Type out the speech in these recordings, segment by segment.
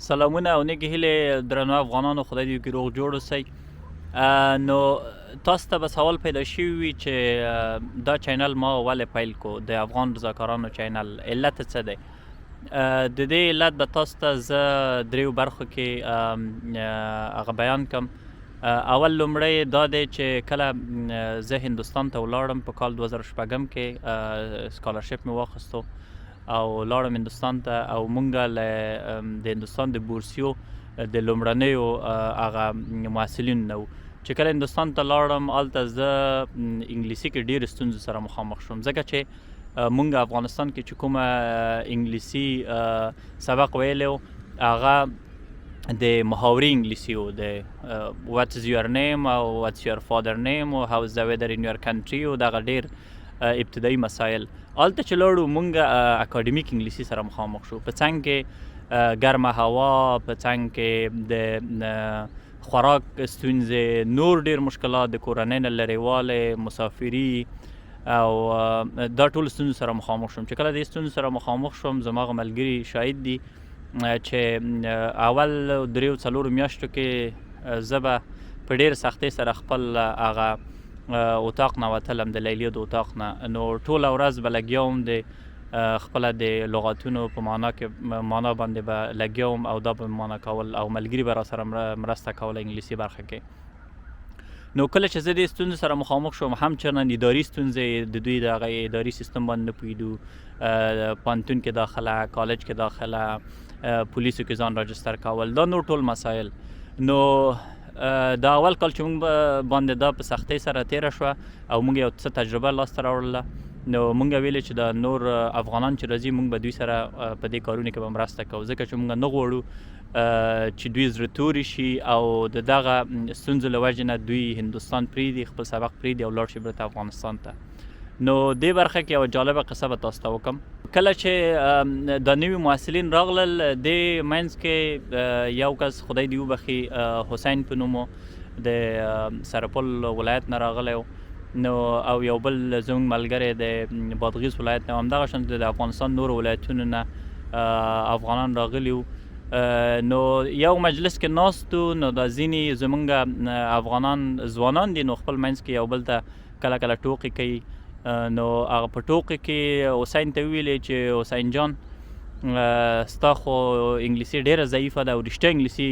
سلامونه او نیکې هیلې درنو افغانانو، خدای دې وکړي روغ جوړ اوسئ. نو تاسو ته به سوال پیدا شوي وي چې دا چینل ما ولې پیل کو، د افغان رضاکارانو چینل، علت څه دی؟ د دې علت به تاسو ته زه دریو برخو کې هغه بیان کړم. اول لومړی دا دی چې کله زه هندوستان ته ولاړم په کال 2006 کې، سکالرشپ مې واخیستو او لاړم هندوستان ته، او مونږ له د هندوستان د بورسیو د لومړنیو هغه محصلینو نه وو. چې کله هندوستان ته لاړم هلته زه انګلیسي کې ډېرې ستونزو سره مخامخ شوم، ځکه چې مونږ افغانستان کې چې کومه انګلیسي سبق ویلی و هغه د محاورې انګلیسي و، د what is your name او what's your father name او how is the weather in your country او دغه ډېر ابتدایي مسایل. هلته چې لاړو مونږ اکاډمیک انګلیسي سره مخامخ شو، په څنګ کې ګرمه هوا، په څنګ کې د خوراک ستونزې، نور ډېر مشکلات، د کورنۍ نه لرېوالی، مسافري او دا ټول ستونزو سره مخامخ شوم. چې کله دې ستونزو سره مخامخ شوم، زما هغه ملګري شاهد دي چې اول 3-4 میاشتو کې زه به په ډېر سختۍ سره خپل هغه اتاق نه وتلم، د لیلیې د اتاق نه. نو ټوله ورځ به لګیا وم د خپله د لغاتونو په معنا باندې به لګیا وم او دا به مې معنا کول، او ملګري به راسره مرسته کوله انګلیسي برخه کې. نو کله چې زه دې ستونزو سره مخامخ شوم، هم چندان اداري ستونزې، د دوی د هغه اداري سیستم باندې نه پوهېدو، پوهنتون کې داخله، کالج کې داخله، پولیسو کې ځان راجستر کول، دا نور ټول مسایل. نو دا اول کال چې مونږ باندې دا په سختۍ سره تېره شوه او مونږ یو څه تجربه لاسته راوړله، نو مونږ ویلې چې د نور افغانان چې راځي مونږ به دوی سره په دې کارونو کې به مرسته کوو، ځکه چې مونږ نه غواړو چې دوی زړه توري شي او د دغه ستونزو له وجې نه دوی هندوستان پرېږدي، خپل سبق پرېږدي او لاړ شي بیرته افغانستان ته. نو دې برخه کې یوه جالبه قصه به تاسو ته وکړم. کله چې دا نوي محصلین راغلل، دې منځ کې یو کس خدای دې وبخي حسین په نوم د سرپل ولایت نه راغلی و، نو او یو بل زموږ ملګری د بادغیس ولایت نه، همدغه شان د افغانستان نورو ولایتونو نه افغانان راغلي وو. نو یو مجلس کې ناست وو، نو دا ځینې زموږ افغانان ځوانان دي، نو خپل منځ کې یو بل ته کله کله ټوقې کوي. نو هغه په ټوقې کې حسین ته وویلې چې حسین جان، ستا خو انګلیسي ډېره ضعیفه ده، او رښتیا انګلیسي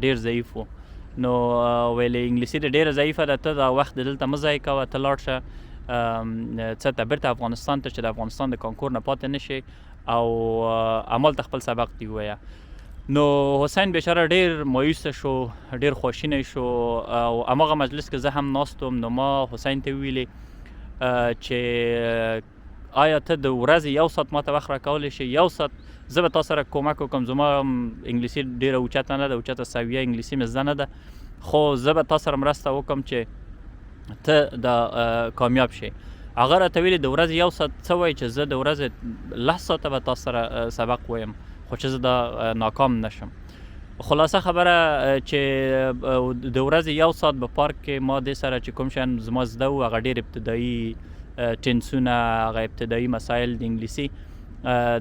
ډېر ضعیف و. نو ویلې انګلیسي دې ډېره ضعیفه ده، ته دا وخت دلته مه ضایع کوه، ته لاړ شه څه ته بیرته افغانستان ته، چې د افغانستان د کانکور نه پاتې نه شي، او همالته خپل سبق دې ووایه. نو حسین بیچاره ډېر مایوسه شو، ډېر خواشینی شو، او هماغه مجلس کې زه هم ناست وم. نو ما حسین ته وویلې چې آیا ته د ورځې 1 ساعت ماته وخت راکولی شي؟ 1 ساعت زه به تا سره کومک وکړم، زما انګلیسي ډېره اوچته نه ده، اوچته سویه انګلیسي مې زده نه ده، خو زه به تا سره مرسته وکړم چې ته دا کامیاب شي. هغه راته ویلې د ورځې 1 ساعت څه وایي چې زه د ورځې 10 ساعته به تا سره سبق وایم، خو چې زه دا ناکام نشم. خلاصه خبره چې د ورځې 1 ساعت په پارک کې ما دې سره چې کوم شیان زما زده وو، هغه ډېر ابتدایي ټینسونه، هغه ابتدایي مسایل د انګلیسي،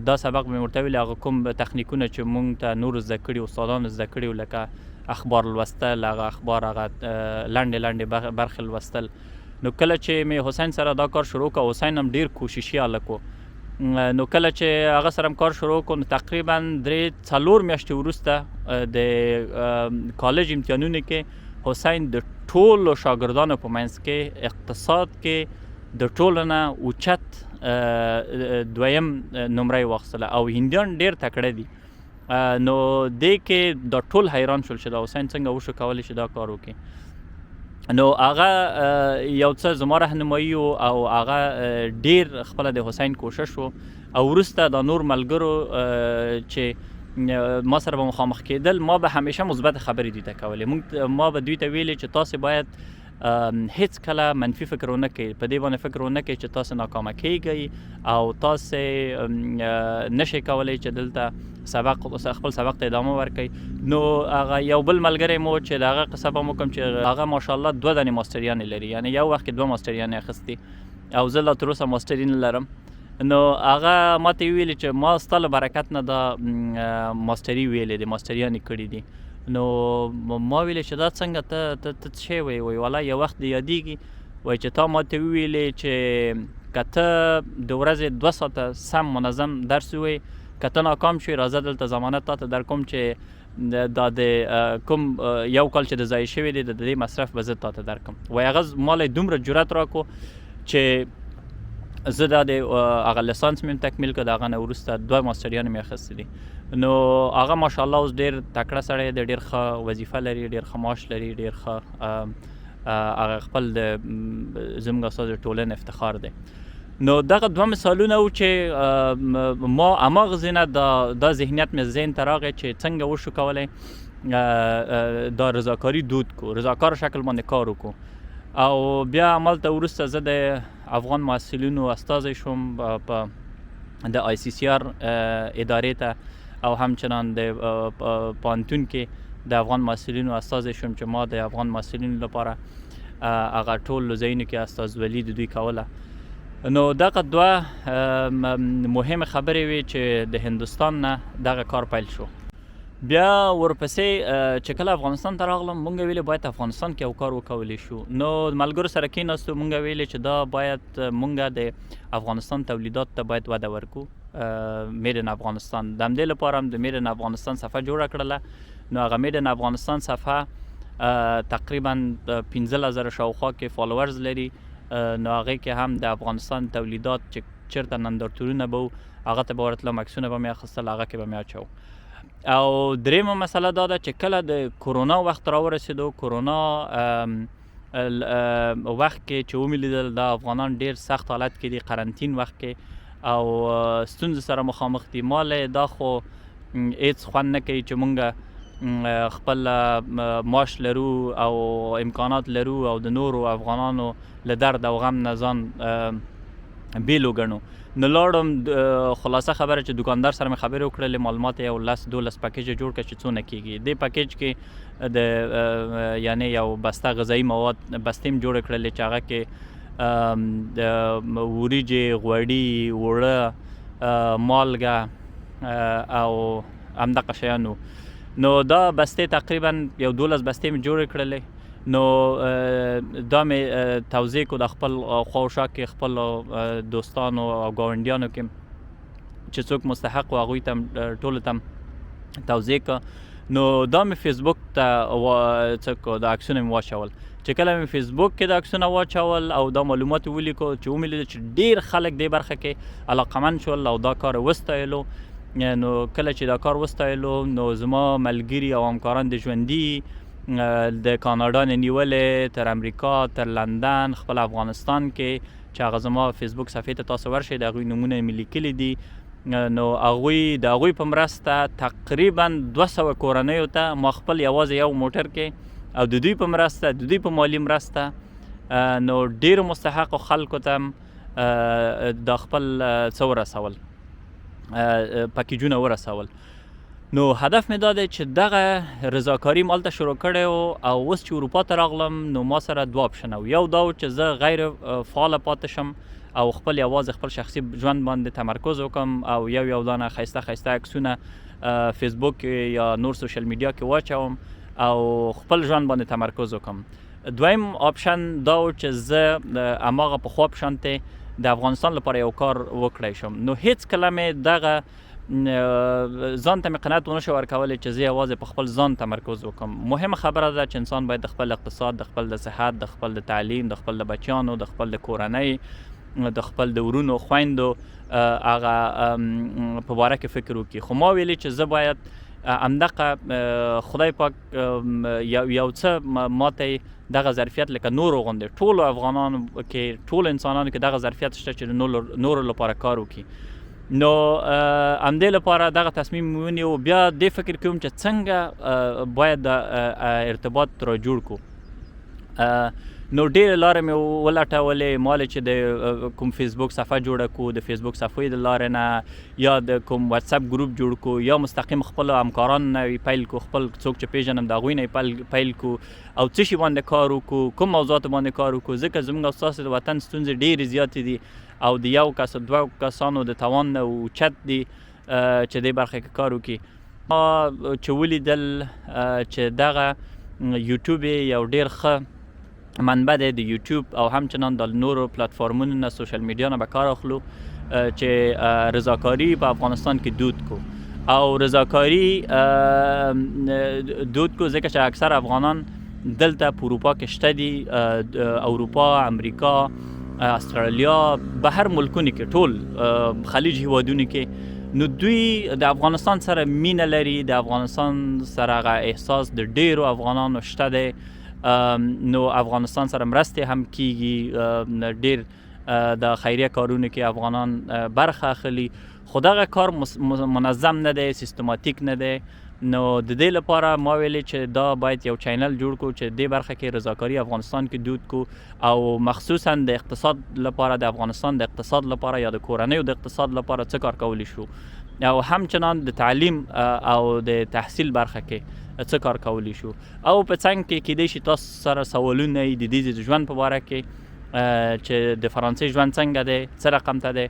دا سبق مې ورته ویلي، هغه کوم تخنیکونه چې مونږ ته نور زده کړي، استادانو زده کړي وو، لکه اخبار لوستل، هغه اخبار، هغه لنډې لنډې برخې لوستل. نو کله چې مې حسین سره دا کار شروع کړ، حسین هم ډېر کوششي هلک و. نو کله چې هغه سره کار شروع کړو، نو تقریبا 3-4 میاشتې وروسته د کالج امتحانونو کې حسین د ټولو شاګردانو په منځ کې اقتصاد کې د ټولو نه اوچت 2م نمره یې واخیستله، او هندیان ډېر تکړه دي. نو دې کې دا ټول حیران شول چې دا حسین څنګه وشو کولی چې دا کار وکړي. نو هغه یو څه زما رهنمایي و، او هغه ډېر خپله د حسین کوشش و، او وروسته دا نور ملګرو چې ما سره به مخامخ کېدل، ما به همیشه مثبت خبرې دوی ته کولې. ما به دوی ته ویلې چې تاسې باید هیڅ کله منفي فکر ونه کوئ، په دې باندې فکر ونه کوئ چې تاسې ناکامه کیږئ او تاسې نشئ کولی چې دلته خپل سبق ته ادامه ورکوئ. نو هغه یو بل ملګری مو چې د هغه قصه به م وکړم چې هغه ماشاءالله 2 دانې ماسټریانې لري، یعنې یو وخت کې 2 ماسټریانې اخیستې، او زه لا تر اوسه ماسټري نه لرم. نو هغه ماته ویلي چې ما ستا له برکت نه دا ماسټري ویلې دي، ماسټریانې کړي دي. نو ما ویلې چې دا څنګه ته څه شی وایې؟ وایي والله یو وخت دې یادېږي وایي چې تا ماته وویلې چې که ته د ورځې 2 ساعته سم منظم درس ووایې، که ته ناکام شوې راځه دلته ضمانت تا ته در کوم چې دا د کوم یو کال چې د ضایع شوی دی د دې مصرف به زه تا ته درکړم. وایي هغه ما له دومره جرأت راکړو چې زه دا د هغه لیسانس مې تکمیل کړ، د هغه نه وروسته 2 ماسټریانې مې اخیستې دي. نو هغه ماشاءالله اوس ډېر تکړه سړی دی، ډېر ښه وظیفه لري، ډېر ښه معاش لري، ډېر ښه هغه خپل د زموږ استاد ټولنې افتخار دی. نو دغه 2 مثالونه و چې ما هماغه ځای نه دا ذهنیت مې ذهن ته راغی چې څنګه وشو کولی دا رضاکاري دود کړو، رضاکار شکل باندې کار وکړو. او بیا همالته وروسته زه د افغان محصلینو استازی شوم په د آی سی سی آر ادارې ته، او همچنان د پوهنتون کې د افغان محصلینو استازی شوم چې ما د افغان محصلینو لپاره هغه ټول ځایونو کې استازولي د دوی کوله. نو دغه 2 مهمه خبرې وې چې د هندوستان نه دغه کار پیل شو. بیا ورپسې چې کله افغانستان ته راغلم مونږ ویلې باید افغانستان کې یو کار وکولی شو. نو ملګرو سره کېناستو، مونږ ویلې چې دا باید مونږ د افغانستان تولیدات ته باید وده ورکو، میډ ان افغانستان. د همدې لپاره هم د میډ ان افغانستان صفحه جوړه کړله. نو هغه میډ ان افغانستان صفحه تقریبا 15,000 شاوخوا کې فالوورز لري. نو هغې کې هم د افغانستان تولیدات چې چېرته نندارتونونه به وو هغه ته به ورتلم، عکسونه به مې اخیستل، هغه کې به مې اچوو. او درېیمه مسله دا ده چې کله د کرونا وخت راورسېدو، کرونا وخت کې چې ومې لیدل دا افغانان ډېر سخت حالت کې دي، قرنطین وخت کې او ستونزو سره مخامخ دي. ما له دا خو هېڅ خوند نه کوي چې مونږ خپل معاش لرو او امکانات لرو او د نورو افغانانو له درد او غم نه ځان بیل وګڼو. نو لاړم، خلاصه خبره چې دکاندار سره مې خبرې وکړلې، معلومات یې 10-12 پکیجه جوړ کړه چې څونه کېږي. دې پکیج کې د یعنې یو بسته غذایي مواد بستې م جوړې کړلې چې هغه کې د وریجې، غوړي، اوړه، مالګه او همدغه شیانو. نو دا بستې تقریبا یو 12 بستې مې جوړې کړلې. نو دا مې توضیح کو د خپل خواوشا کې خپل دوستانو او ګاونډیانو کې چې څوک مستحق و هغوی ته ټولو ته توضیح که. نو دا مې فیسبوک ته څه کو د عکسونه مې واچول. چې کله مې فیسبوک کې د عکسونه واچول او دا معلومات ولیکو چې ومې لیدل چې ډېر خلک دې برخه کې علاقمند شول او دا کار وستایلو. نو کله چې دا کار وستایلو نو زما ملګري او همکاران د ژوندي د کاناډا نه نیولې تر امریکا تر لندن خپل افغانستان کې چې هغه زما فیسبوک صفحې ته تاسو ورشئ د هغوی نومونه مې لیکلي دي. نو د هغوی په مرسته تقریبا 200 کورنیو ته ما خپل یوازې یو موټر کې او د دوی په مرسته د دوی په مالي مرسته نو ډېرو مستحقو خلکو ته د خپل څه ورسول، پکیجونه ورسول. نو هدف مې دا دی چې دغه رضاکاري مې هلته شروع کړی و او اوس چې اروپا ته راغلم نو ما سره 2 اپشنه و. یو دا و چې زه غیر فعاله پاتې شم او خپل یوازې خپل شخصي ژوند باندې تمرکز وکړم او یو دانه ښایسته عکسونه فیسبوک یا نور سوشل میډیا کې واچوم او خپل ژوند باندې تمرکز وکړم. دویم اپشن دا و چې زه هماغه پخوا په شانتې د افغانستان لپاره یو کار وکړی شم. نو هیڅ کله مې دغه ځان ته مې قناعت ونه شو ورکولی چې زه یوازې په خپل ځان تمرکز وکړم. مهمه خبره ده چې انسان باید د خپل اقتصاد، د خپل د صحت، د خپل د تعلیم، د خپل د بچیانو، د خپل د کورنۍ، د خپل د ورونو خویندو هغه په باره کې فکر وکړي. خو ما ویلي چې زه باید همدغه خدای پاک یو څه ماته دغه ظرفیت لکه نورو غوندې ټولو افغانانو کې ټولو انسانانو کې دغه ظرفیت شته چې نورو لپاره کار وکړي. نو همدې لپاره دغه تصمیم مې ونیو. بیا دې فکر کوم چې څنګه باید ارتباط را جوړ کړو. نو ډېرې لارې مې ولټولې، مالې چې د کوم فیسبوک صفحه جوړه کړو، د فیسبوک صفحې د لارې نه یا د کوم واتساپ ګروپ جوړ کړو یا مستقیم خپلو همکارانو نه پیل کړو، خپل څوک چې پېژنم د هغوی نه پیل کړو او څه شي باندې کار وکړو، کوم موضوعاتو باندې کار وکړو. ځکه زموږ او ستاسو د وطن ستونزې ډېرې زیاتې دي او د یو کس دوه کسانو د توان نه اوچت دي چې دې برخه کې کار وکړي. چې ولیدل چې دغه یوټیوب یو ډېر ښه منبع دی د یوټیوب او همچنان د نورو پلاتفورمونو نه سوشل میډیا نه به کار اخلو چې رضاکاري په افغانستان کې دود کو او رضاکاري دود کو ځکه چې اکثر افغانان دلته په اروپا کې شته دي، اروپا، امریکا، استرالیا، بهر ملکونو کې ټول خلیج هیوادونو کې، نو دوی د افغانستان سره مینه لري، د افغانستان سره هغه احساس د ډیرو افغانانو شته دی، نو افغانستان سره مرستې هم کیږي، ډیر د خیریه کارونو کې افغانان برخه اخلي، خو دغه کار منظم نه دی، سیستماتیک نه دی. نو د دې لپاره ما ویلې چې دا باید یو چینل جوړ کړو چې دې برخه کې رضاکاري افغانستان کې دود کو او مخصوصا د اقتصاد لپاره، د افغانستان د اقتصاد لپاره یا د کورنیو د اقتصاد لپاره څه کار کولی شو، او همچنان د تعلیم او د تحصیل برخه کې څه کار کولی شو، او په څنګ کې کیدای شي تاسو سره سوالونه د دې ژوند په باره کې چې د فرانسې ژوند څنګه دی، څه رقم ته دی،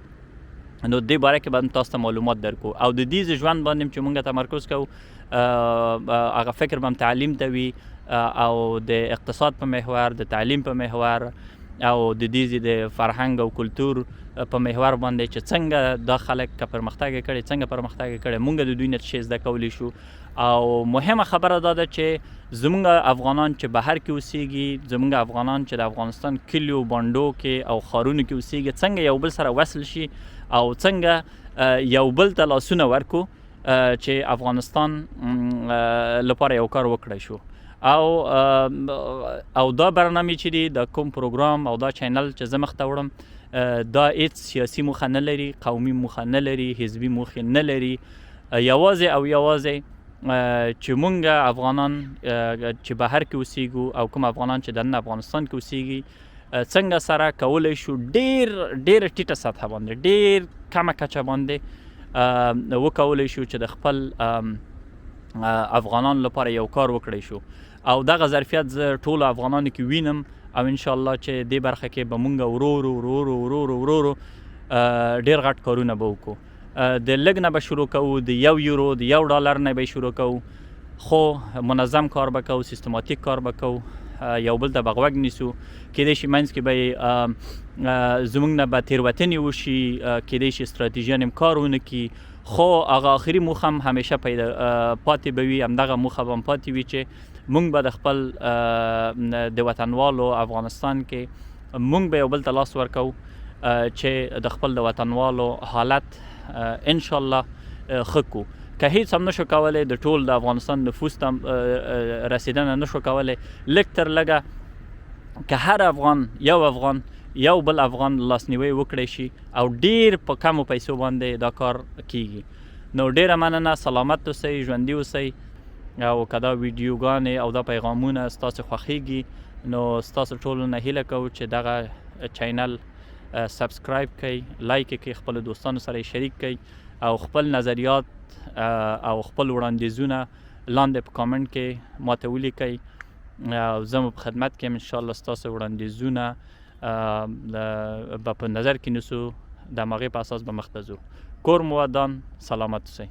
نو دې باره کې به تاسو ته معلومات درکو، او د دې ژوند باندې چې موږ تمرکز کوو هغه فکر به تعلیم ته وي او د اقتصاد په محور، د تعلیم په محور او د دې د فرهنګ او کلتور په محور باندې چې څنګه دا خلک پرمختګ کړي، څنګه پرمختګ کړي، موږ د دوی نه څه زده کولی شو. او مهمه خبره دا ده چې زموږ افغانان چې بهر کې اوسېږي، زموږ افغانان چې د افغانستان کلیو بانډو کې او ښارونو کې اوسېږي، څنګه یو بل سره وصل شي او څنګه یو بل ته لاسونه ورکو چې افغانستان لپاره یو کار وکړی شو. او دا برنامه چې دی، د کوم پروګرام او دا چینل چې زه مخته وړم، دا هیڅ سیاسي موخه نه لري، قومي موخه نه لري، حزبي موخه نه لري، یوازې او یوازې چې مونږ افغانان چې بهر کې اوسېږو او کوم افغانان چې دننه افغانستان کې اوسېږي، څنګه سره کولی شو ډېر ټیټه سطحه باندې، ډېر کمه کچه باندې وکولی شو چې د خپل افغانانو لپاره یو کار وکړی شو. او دغه ظرفیت زه ټولو افغانانو کې وینم، او انشاءالله چې دې برخه کې به مونږ ورو ډېر غټ کارونه به وکړو. د لږ نه به شروع کوو، د €1 د $1 نه به شروع کوو، خو منظم کار به کوو، سیستماتیک کار به کوو، یو بل ته به غوږ نیسو، کیدای شي منځ کې به زموږ نه به تېروتنې وشي، کیدای شي ستراتیژیان هم کار ونه کړي، خو هغه آخري موخه هم همیشه پاتې به وي، همدغه موخه به هم پاتې وي چې موږ به د خپل د وطنوالو افغانستان کې موږ به یو بل ته لاس ورکوو چې د خپل د وطنوالو حالت انشاءالله ښه کړو. که هیڅ هم نشو کولی، د ټول د افغانستان نفوس ته رسیدنه نشو کولی، لږ تر لږه که هر افغان یو بل افغان لاسنیوی وکړی شي او ډیر په کمو پیسو باندې دا کار کیږي. نو ډیره مننه، سلامت اوسئ، ژوندي اوسئ، او که دا ویډیوګانې او دا پیغامونه ستاسو خوښیږي نو ستاسو ټولو نه هیله کوو چې دغه چینل سبسکرایب کړئ، لایک یې کړئ، خپلو دوستانو سره یې شریک کړئ، او خپل نظریات او خپل وړاندیزونه لاندې په کامنټ کې ماته ولیکئ، او زه مو په خدمت کې یم. انشاءالله ستاسو وړاندیزونه به په نظر کې نیسو، د همغې په اساس به مخته ځو. کور مو ودان، سلامت اوسئ.